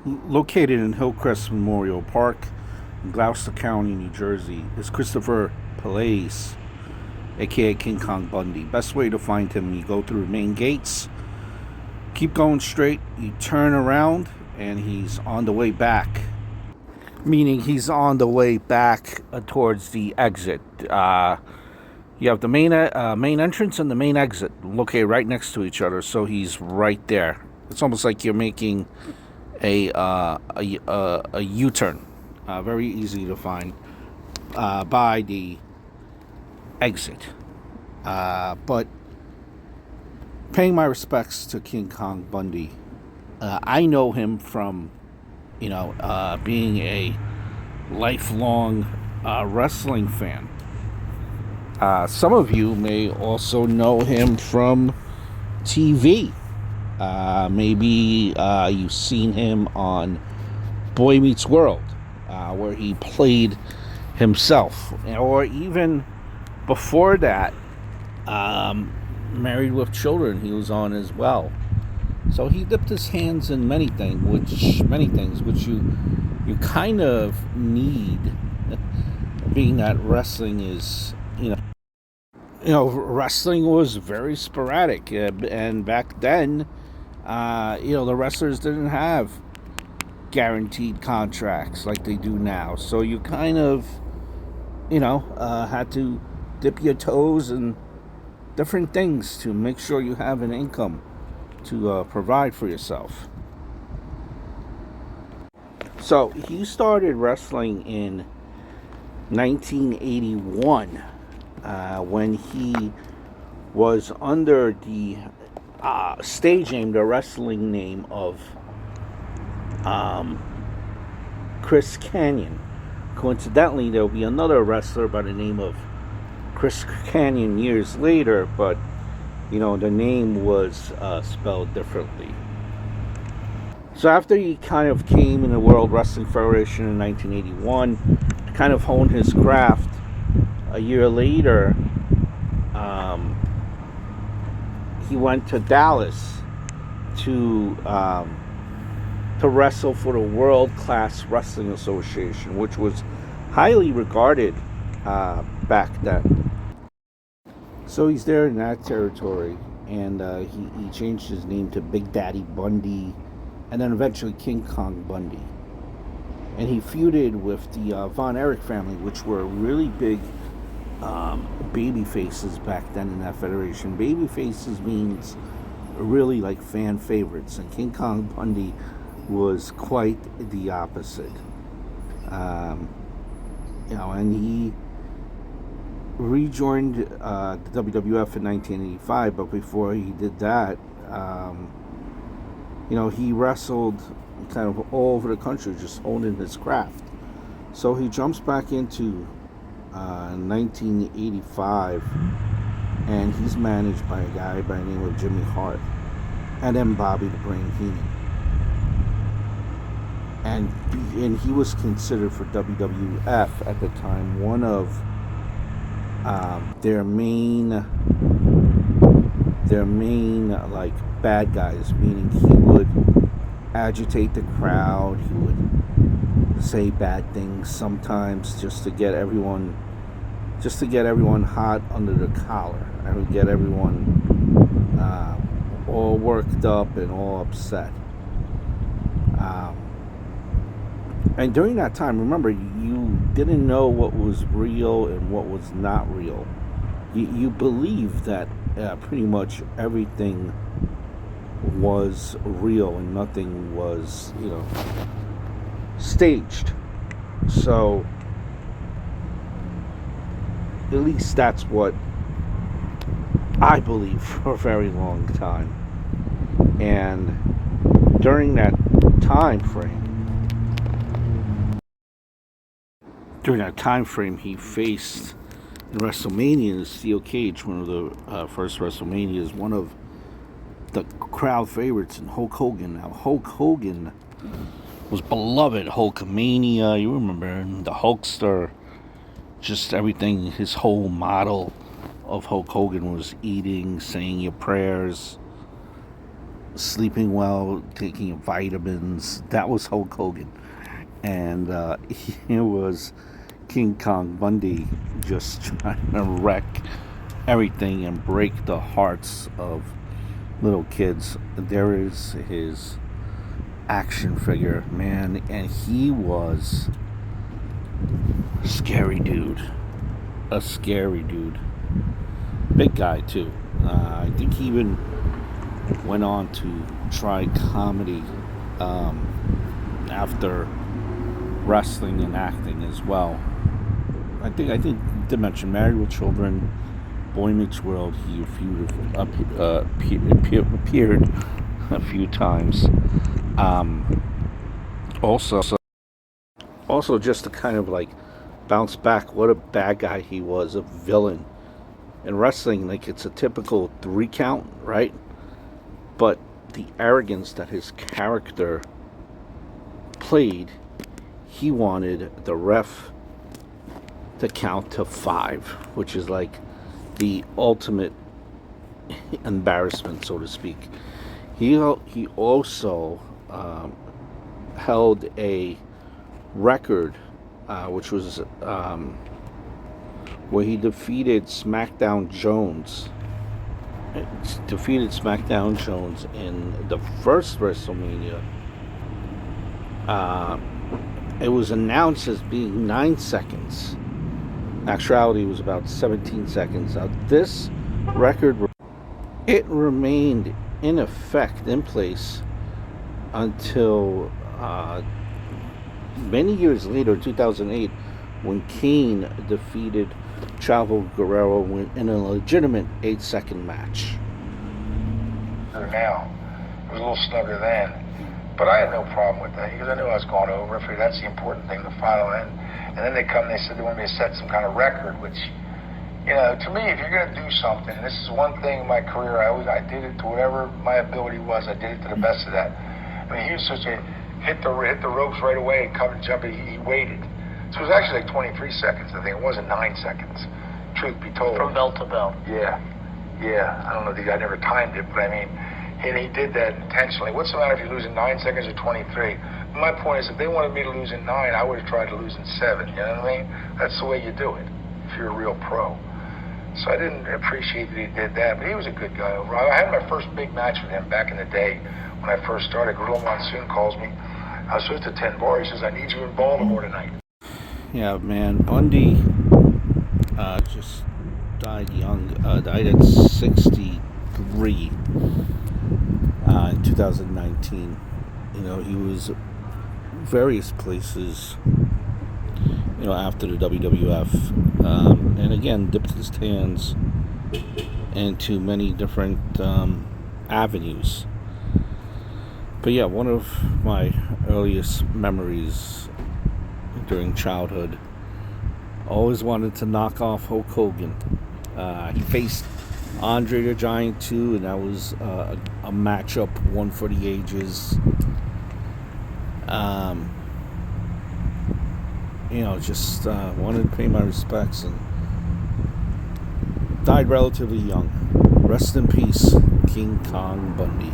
Located in Hillcrest Memorial Park in Gloucester County, New Jersey, is Christopher Palace, aka King Kong Bundy. Best way to find him: you go through the main gates, keep going straight, you turn around, and he's on the way back. Meaning he's on the way back towards the exit. You have the main entrance and the main exit located right next to each other, so he's right there. It's almost like you're making a U-turn. Very easy to find by the exit. But paying my respects to King Kong Bundy. I know him from, being a lifelong wrestling fan. Some of you may also know him from TV. Maybe you've seen him on Boy Meets World, where he played himself, or even before that, Married with Children, he was on as well. So he dipped his hands in many things, which you kind of need, being that wrestling is, wrestling was very sporadic, and back then, the wrestlers didn't have guaranteed contracts like they do now. So you kind of, had to dip your toes in different things to make sure you have an income to provide for yourself. So he started wrestling in 1981 when he was under the stage name, the wrestling name of Chris Canyon. Coincidentally, there'll be another wrestler by the name of Chris Canyon years later, but the name was spelled differently. So after he kind of came in the World Wrestling Federation in 1981, to kind of hone his craft, a year later, he went to Dallas to wrestle for the World Class Wrestling Association, which was highly regarded back then. So he's there in that territory, and he changed his name to Big Daddy Bundy, and then eventually King Kong Bundy. And he feuded with the Von Erich family, which were really big baby faces back then in that federation. Baby faces means really like fan favorites, and King Kong Bundy was quite the opposite. And he rejoined the WWF in 1985, but before he did that, he wrestled kind of all over the country, just honing his craft. So he jumps back into 1985, and he's managed by a guy by the name of Jimmy Hart, and then Bobby the Brain Heenan. And he was considered for WWF at the time one of their main like bad guys, meaning he would agitate the crowd, he would say bad things sometimes just to get everyone hot under the collar, and would get everyone all worked up and all upset. And during that time, remember, you didn't know what was real and what was not real. You believed that pretty much everything was real and nothing was, staged. So, at least that's what I believed for a very long time. And during that time frame, he faced in WrestleMania in the steel cage, one of the first WrestleManias, one of the crowd favorites, in Hulk Hogan. Now, Hulk Hogan was beloved. Hulkamania, you remember, the Hulkster, just everything. His whole model of Hulk Hogan was eating, saying your prayers, sleeping well, taking vitamins. That was Hulk Hogan. And here was King Kong Bundy just trying to wreck everything and break the hearts of little kids. There is his action figure, man, and he was a scary dude. A scary dude. Big guy, too. I think he even went on to try comedy after wrestling and acting as well. I think to mention Married with Children, Boy Meets World. He appeared a few times. Also, just to kind of like bounce back, what a bad guy he was, a villain. In wrestling, like it's a typical 3 count, right? But the arrogance that his character played, he wanted the ref to count to 5, which is like the ultimate embarrassment, so to speak. He also held a record, which was where he defeated SmackDown Jones. In the first WrestleMania. It was announced as being 9 seconds. In actuality, it was about 17 seconds. This record, it remained in effect, in place, until many years later, 2008, when Kane defeated Chavo Guerrero in a legitimate 8-second match. Now, it was a little snugger then, but I had no problem with that because I knew I was going over. I figured that's the important thing to follow in. And then they said they wanted me to set some kind of record, which, to me, if you're going to do something, and this is one thing in my career, I did it to whatever my ability was. I did it to the best of that. I mean, he was such a hit the ropes right away and come and jump. He waited. So it was actually like 23 seconds, I think. It wasn't 9 seconds, truth be told. From bell to bell. Yeah. I don't know, I never timed it, but I mean, and he did that intentionally. What's the matter if you lose in 9 seconds or 23? My point is, if they wanted me to lose in 9, I would have tried to lose in 7, you know what I mean? That's the way you do it, if you're a real pro. So I didn't appreciate that he did that, but he was a good guy overall. I had my first big match with him back in the day when I first started. Gorilla Monsoon calls me. I was supposed to attend bar. He says, I need you in Baltimore tonight. Yeah, man, Bundy just died young. Died at 63 in 2019. He was various places, after the WWF, and again dipped his hands into many different avenues. But yeah, one of my earliest memories during childhood, always wanted to knock off Hulk Hogan. He faced Andre the Giant too, and that was a matchup, one for the ages. Just wanted to pay my respects, and died relatively young. Rest in peace, King Kong Bundy.